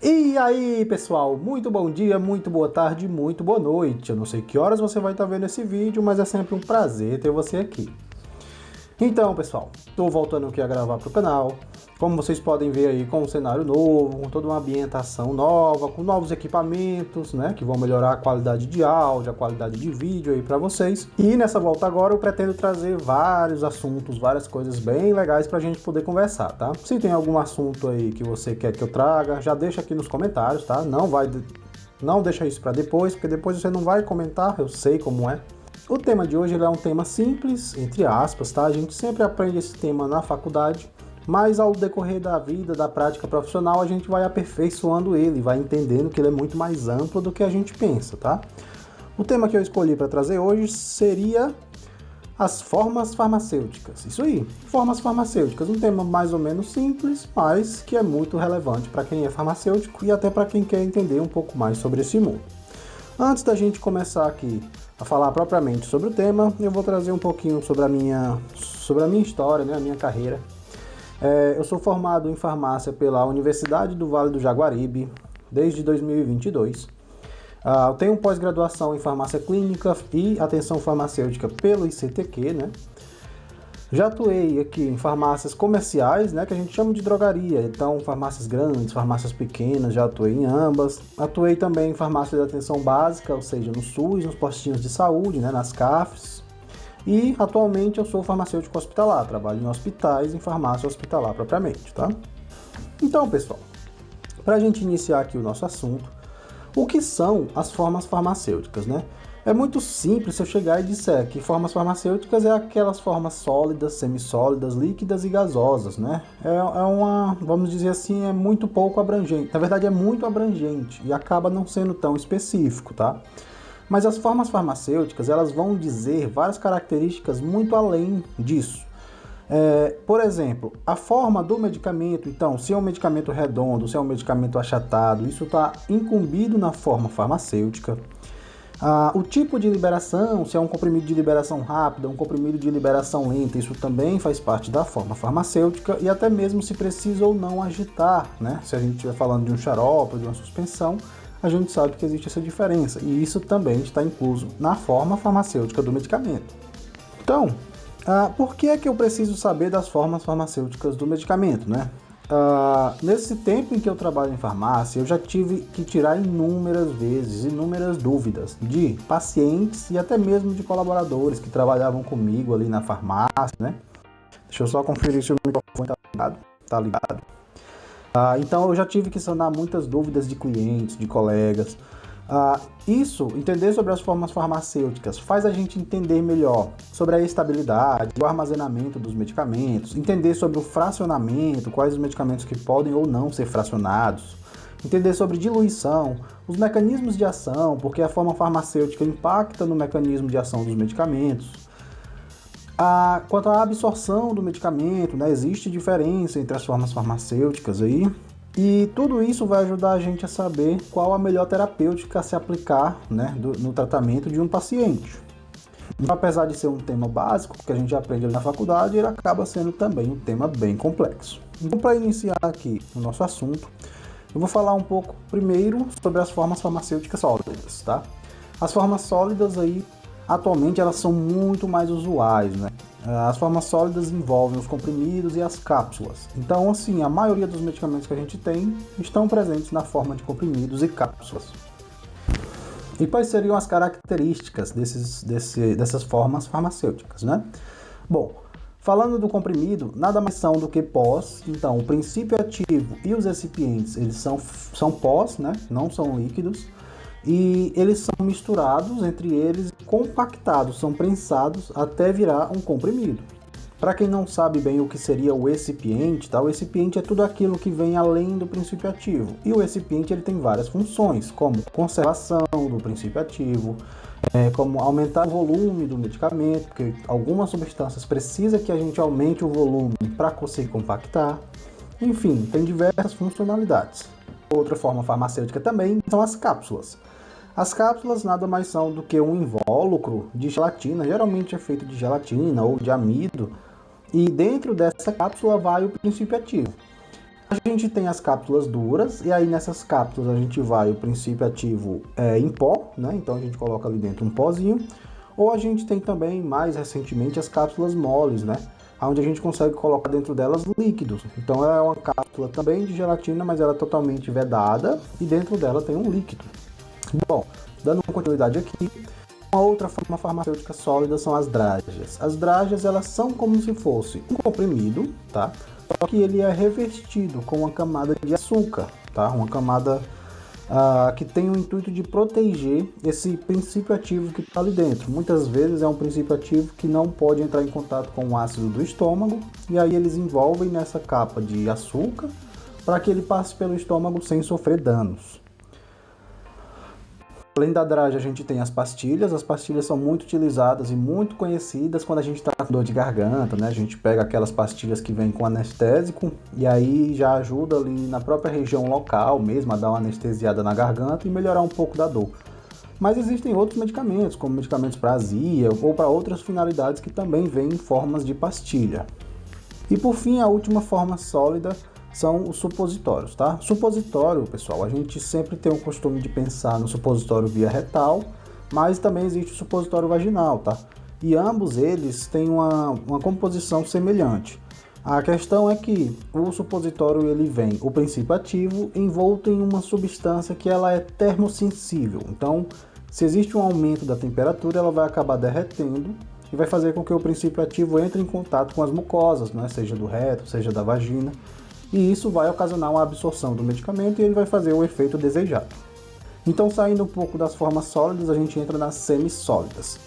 E aí, pessoal, muito bom dia, muito boa tarde, muito boa noite. Eu não sei que horas você vai estar vendo esse vídeo, mas é sempre um prazer ter você aqui. Então, pessoal, estou voltando aqui a gravar para o canal. Como vocês podem ver aí, com um cenário novo, com toda uma ambientação nova, com novos equipamentos, né, que vão melhorar a qualidade de áudio, a qualidade de vídeo aí para vocês. E nessa volta agora eu pretendo trazer vários assuntos, várias coisas bem legais para a gente poder conversar, tá? Se tem algum assunto aí que você quer que eu traga, já deixa aqui nos comentários, tá? Não deixa isso para depois, porque depois você não vai comentar, eu sei como é. O tema de hoje ele é um tema simples, entre aspas, tá? A gente sempre aprende esse tema na faculdade, mas ao decorrer da vida, da prática profissional, a gente vai aperfeiçoando ele, vai entendendo que ele é muito mais amplo do que a gente pensa, tá? O tema que eu escolhi para trazer hoje seria as formas farmacêuticas. Isso aí, formas farmacêuticas, um tema mais ou menos simples, mas que é muito relevante para quem é farmacêutico e até para quem quer entender um pouco mais sobre esse mundo. Antes da gente começar aqui a falar propriamente sobre o tema, eu vou trazer um pouquinho sobre a minha história, né, a minha carreira. Eu sou formado em farmácia pela Universidade do Vale do Jaguaribe desde 2022. Eu tenho pós-graduação em farmácia clínica e atenção farmacêutica pelo ICTQ, né? Já atuei aqui em farmácias comerciais, né, que a gente chama de drogaria, então farmácias grandes, farmácias pequenas, já atuei em ambas. Atuei também em farmácia de atenção básica, ou seja, no SUS, nos postinhos de saúde, né, nas CAFs. E atualmente eu sou farmacêutico hospitalar, trabalho em hospitais, em farmácia hospitalar propriamente, tá? Então, pessoal, para a gente iniciar aqui o nosso assunto, o que são as formas farmacêuticas, né? É muito simples se eu chegar e disser que formas farmacêuticas é aquelas formas sólidas, semissólidas, líquidas e gasosas, né? Vamos dizer assim, é muito pouco abrangente. Na verdade, é muito abrangente e acaba não sendo tão específico, tá? Mas as formas farmacêuticas, elas vão dizer várias características muito além disso. Por exemplo, a forma do medicamento, então, se é um medicamento redondo, se é um medicamento achatado, isso está incumbido na forma farmacêutica. O tipo de liberação, se é um comprimido de liberação rápida, um comprimido de liberação lenta, isso também faz parte da forma farmacêutica e até mesmo se precisa ou não agitar, né? Se a gente estiver falando de um xarope, de uma suspensão, a gente sabe que existe essa diferença e isso também está incluso na forma farmacêutica do medicamento. Então, por que é que eu preciso saber das formas farmacêuticas do medicamento, né? Nesse tempo em que eu trabalho em farmácia, eu já tive que tirar inúmeras vezes, inúmeras dúvidas de pacientes e até mesmo de colaboradores que trabalhavam comigo ali na farmácia, né? Deixa eu só conferir se o microfone tá ligado. Tá ligado. Então eu já tive que sanar muitas dúvidas de clientes, de colegas. Entender sobre as formas farmacêuticas faz a gente entender melhor sobre a estabilidade, o armazenamento dos medicamentos, entender sobre o fracionamento, quais os medicamentos que podem ou não ser fracionados, entender sobre diluição, os mecanismos de ação, porque a forma farmacêutica impacta no mecanismo de ação dos medicamentos. Quanto à absorção do medicamento, né, existe diferença entre as formas farmacêuticas aí. E tudo isso vai ajudar a gente a saber qual a melhor terapêutica a se aplicar, né, no tratamento de um paciente. Então, apesar de ser um tema básico, que a gente aprende na faculdade, ele acaba sendo também um tema bem complexo. Então, para iniciar aqui o nosso assunto, eu vou falar um pouco primeiro sobre as formas farmacêuticas sólidas, tá? As formas sólidas aí, atualmente, elas são muito mais usuais, né? As formas sólidas envolvem os comprimidos e as cápsulas. Então, assim, a maioria dos medicamentos que a gente tem estão presentes na forma de comprimidos e cápsulas. E quais seriam as características dessas formas farmacêuticas, né? Bom, falando do comprimido, nada mais são do que pós. Então, o princípio ativo e os recipientes, eles são pós, né? Não são líquidos. E eles são misturados entre eles, compactados, são prensados até virar um comprimido. Para quem não sabe bem o que seria o excipiente, tá? O excipiente é tudo aquilo que vem além do princípio ativo. E o excipiente ele tem várias funções, como conservação do princípio ativo, como aumentar o volume do medicamento, porque algumas substâncias precisam que a gente aumente o volume para conseguir compactar. Enfim, tem diversas funcionalidades. Outra forma farmacêutica também são as cápsulas. As cápsulas nada mais são do que um invólucro de gelatina, geralmente é feito de gelatina ou de amido, e dentro dessa cápsula vai o princípio ativo. A gente tem as cápsulas duras, e aí nessas cápsulas a gente vai o princípio ativo em pó, né? Então a gente coloca ali dentro um pozinho. Ou a gente tem também, mais recentemente, as cápsulas moles, né? Onde a gente consegue colocar dentro delas líquidos. Então é uma cápsula também de gelatina, mas ela é totalmente vedada e dentro dela tem um líquido. Bom, dando continuidade aqui, uma outra forma farmacêutica sólida são as drágeas. As drágeas, elas são como se fosse um comprimido, tá? Só que ele é revestido com uma camada de açúcar, tá? Uma camada que tem o intuito de proteger esse princípio ativo que está ali dentro. Muitas vezes é um princípio ativo que não pode entrar em contato com o ácido do estômago, e aí eles envolvem nessa capa de açúcar para que ele passe pelo estômago sem sofrer danos. Além da dragem, a gente tem as pastilhas. As pastilhas são muito utilizadas e muito conhecidas quando a gente está com dor de garganta, né? A gente pega aquelas pastilhas que vêm com anestésico e aí já ajuda ali na própria região local mesmo a dar uma anestesiada na garganta e melhorar um pouco da dor. Mas existem outros medicamentos, como medicamentos para azia ou para outras finalidades que também vêm em formas de pastilha. E por fim, a última forma sólida são os supositórios, tá? Supositório, pessoal, a gente sempre tem o costume de pensar no supositório via retal, mas também existe o supositório vaginal, tá? E ambos eles têm uma composição semelhante. A questão é que o supositório ele vem, o princípio ativo, envolto em uma substância que ela é termossensível. Então, se existe um aumento da temperatura, ela vai acabar derretendo e vai fazer com que o princípio ativo entre em contato com as mucosas, né? Seja do reto, seja da vagina. E isso vai ocasionar uma absorção do medicamento e ele vai fazer o efeito desejado. Então, saindo um pouco das formas sólidas, a gente entra nas semissólidas.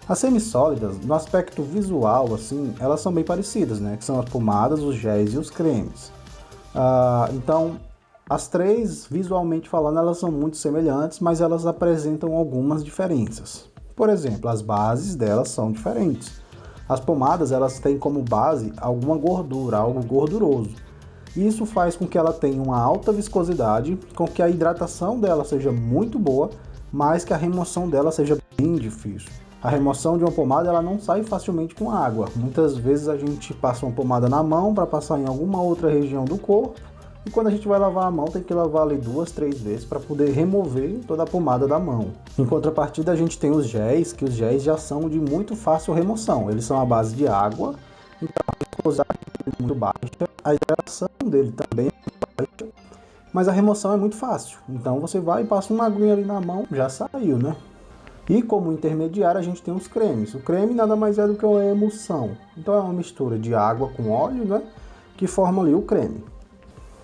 As semissólidas, no aspecto visual, assim, elas são bem parecidas, né? Que são as pomadas, os géis e os cremes. Então, as três, visualmente falando, elas são muito semelhantes, mas elas apresentam algumas diferenças. Por exemplo, as bases delas são diferentes. As pomadas, elas têm como base alguma gordura, algo gorduroso. Isso faz com que ela tenha uma alta viscosidade, com que a hidratação dela seja muito boa, mas que a remoção dela seja bem difícil. A remoção de uma pomada ela não sai facilmente com água. Muitas vezes a gente passa uma pomada na mão para passar em alguma outra região do corpo, e quando a gente vai lavar a mão tem que lavar ali 2, 3 vezes para poder remover toda a pomada da mão. Em contrapartida, a gente tem os géis, que os géis já são de muito fácil remoção. Eles são à base de água, então a viscosidade é muito baixa, a hidratação dele também é muito baixa, mas a remoção é muito fácil. Então você vai e passa uma aguinha ali na mão, já saiu, né? E como intermediário a gente tem os cremes. O creme nada mais é do que uma emulsão. Então é uma mistura de água com óleo, né? Que forma ali o creme.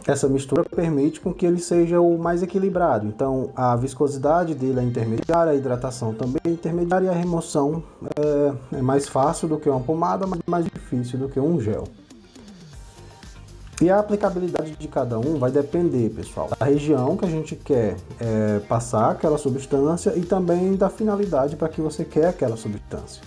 Essa mistura permite com que ele seja o mais equilibrado. Então a viscosidade dele é intermediária, a hidratação também é intermediária e a remoção é mais fácil do que uma pomada, mas mais difícil do que um gel. E a aplicabilidade de cada um vai depender, pessoal, da região que a gente quer passar aquela substância e também da finalidade para que você quer aquela substância.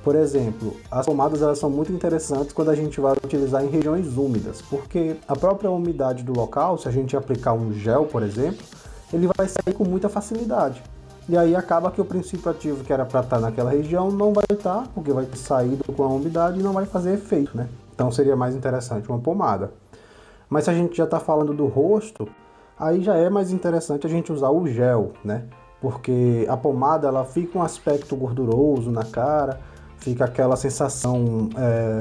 Por exemplo, as pomadas elas são muito interessantes quando a gente vai utilizar em regiões úmidas, porque a própria umidade do local, se a gente aplicar um gel, por exemplo, ele vai sair com muita facilidade. E aí acaba que o princípio ativo que era para estar naquela região não vai estar, porque vai ter saído com a umidade e não vai fazer efeito, né? Então seria mais interessante uma pomada. Mas se a gente já está falando do rosto, aí já é mais interessante a gente usar o gel, né? Porque a pomada ela fica um aspecto gorduroso na cara, fica aquela sensação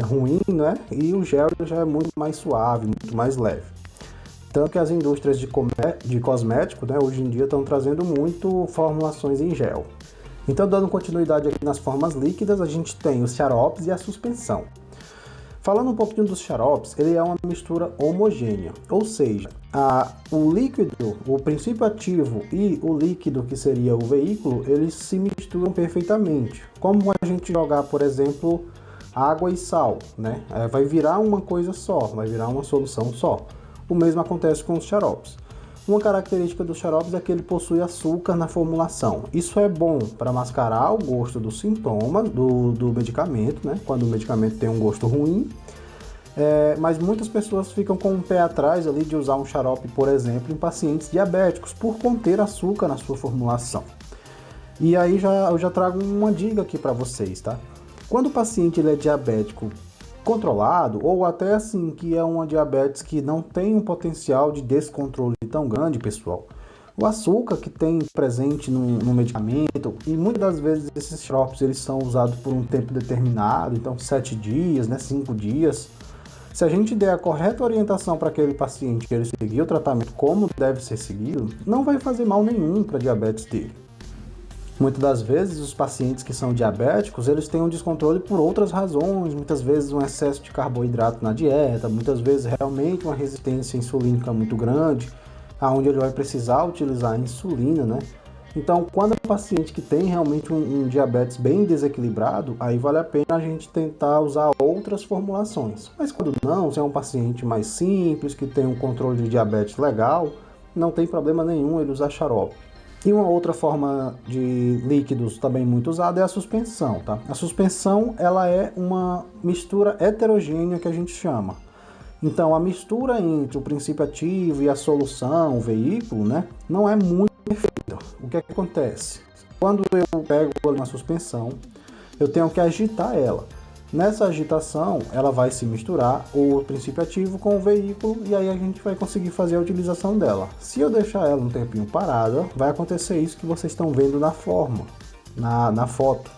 ruim, né? E o gel já é muito mais suave, muito mais leve. Tanto que as indústrias de cosméticos, né, hoje em dia estão trazendo muito formulações em gel. Então, dando continuidade aqui nas formas líquidas, a gente tem os xaropes e a suspensão. Falando um pouquinho dos xaropes, ele é uma mistura homogênea, ou seja, o líquido, o princípio ativo e o líquido que seria o veículo, eles se misturam perfeitamente. Como a gente jogar, por exemplo, água e sal, né? Vai virar uma coisa só, vai virar uma solução só. O mesmo acontece com os xaropes. Uma característica dos xaropes é que ele possui açúcar na formulação. Isso é bom para mascarar o gosto dos sintomas do medicamento, né? Quando o medicamento tem um gosto ruim. Mas muitas pessoas ficam com o pé atrás ali de usar um xarope, por exemplo, em pacientes diabéticos, por conter açúcar na sua formulação. E aí eu já trago uma dica aqui para vocês, tá? Quando o paciente ele é diabético controlado, ou até assim, que é uma diabetes que não tem um potencial de descontrole tão grande, pessoal, o açúcar que tem presente no medicamento, e muitas das vezes esses xaropes eles são usados por um tempo determinado, então 7 dias, né, 5 dias. Se a gente der a correta orientação para aquele paciente, que ele seguir o tratamento como deve ser seguido, não vai fazer mal nenhum para a diabetes dele. Muitas das vezes os pacientes que são diabéticos, eles têm um descontrole por outras razões, muitas vezes um excesso de carboidrato na dieta, muitas vezes realmente uma resistência insulínica muito grande, aonde ele vai precisar utilizar a insulina, né? Então, quando é um paciente que tem realmente um diabetes bem desequilibrado, aí vale a pena a gente tentar usar outras formulações. Mas quando não, se é um paciente mais simples, que tem um controle de diabetes legal, não tem problema nenhum ele usar xarope. E uma outra forma de líquidos também muito usada é a suspensão, tá? A suspensão, ela é uma mistura heterogênea que a gente chama. Então, a mistura entre o princípio ativo e a solução, o veículo, né, não é muito perfeita. O que é que acontece? Quando eu pego uma suspensão, eu tenho que agitar ela. Nessa agitação, ela vai se misturar o princípio ativo com o veículo e aí a gente vai conseguir fazer a utilização dela. Se eu deixar ela um tempinho parada, vai acontecer isso que vocês estão vendo na forma, na foto.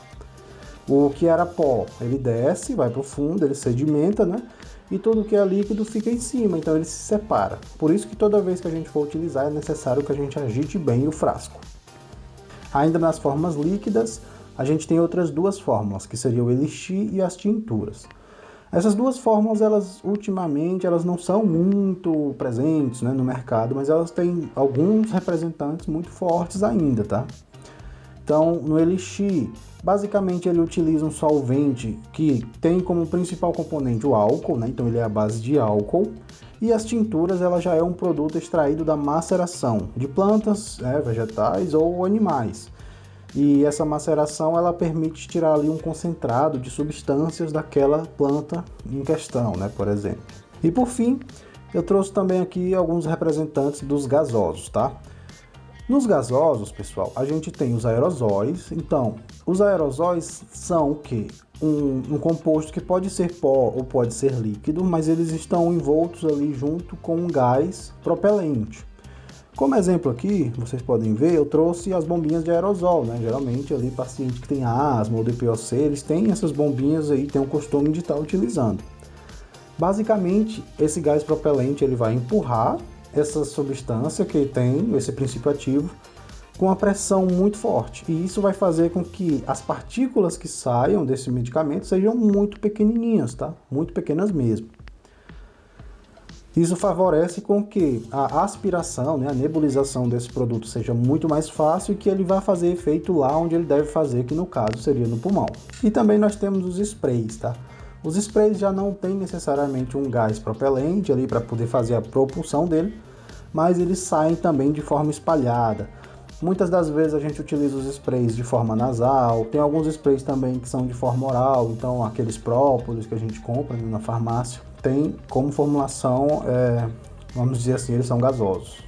O que era pó, ele desce, vai para o fundo, ele sedimenta, né? E tudo que é líquido fica em cima, então ele se separa. Por isso que toda vez que a gente for utilizar é necessário que a gente agite bem o frasco. Ainda nas formas líquidas, a gente tem outras duas fórmulas, que seriam o elixir e as tinturas. Essas duas fórmulas, ultimamente, elas não são muito presentes, né, no mercado, mas elas têm alguns representantes muito fortes ainda, tá? Então, no elixir, basicamente ele utiliza um solvente que tem como principal componente o álcool, né? Então ele é a base de álcool. E as tinturas, ela já é um produto extraído da maceração de plantas, vegetais ou animais. E essa maceração, ela permite tirar ali um concentrado de substâncias daquela planta em questão, né? Por exemplo. E por fim, eu trouxe também aqui alguns representantes dos gasosos, tá? Nos gasosos, pessoal, a gente tem os aerosóis. Então, os aerosóis são o quê? Um composto que pode ser pó ou pode ser líquido, mas eles estão envoltos ali junto com um gás propelente. Como exemplo aqui, vocês podem ver, eu trouxe as bombinhas de aerosol, né? Geralmente ali paciente que tem asma ou DPOC, eles têm essas bombinhas aí, tem o costume de estar utilizando. Basicamente, esse gás propelente ele vai empurrar essa substância que tem, esse princípio ativo, com uma pressão muito forte. E isso vai fazer com que as partículas que saiam desse medicamento sejam muito pequenininhas, tá? Muito pequenas mesmo. Isso favorece com que a aspiração, né, a nebulização desse produto seja muito mais fácil e que ele vai fazer efeito lá onde ele deve fazer, que no caso seria no pulmão. E também nós temos os sprays, tá? Os sprays já não tem necessariamente um gás propelente ali para poder fazer a propulsão dele, mas eles saem também de forma espalhada. Muitas das vezes a gente utiliza os sprays de forma nasal, tem alguns sprays também que são de forma oral, então aqueles própolis que a gente compra na farmácia, tem como formulação, vamos dizer assim, eles são gasosos.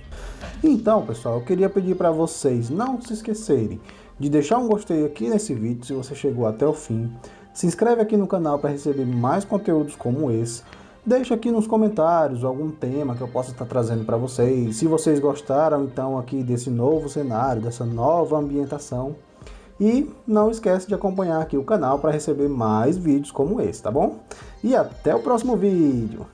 Então, pessoal, eu queria pedir para vocês não se esquecerem de deixar um gostei aqui nesse vídeo, se você chegou até o fim. Se inscreve aqui no canal para receber mais conteúdos como esse. Deixa aqui nos comentários algum tema que eu possa estar trazendo para vocês. Se vocês gostaram, então, aqui desse novo cenário, dessa nova ambientação. E não esquece de acompanhar aqui o canal para receber mais vídeos como esse, tá bom? E até o próximo vídeo!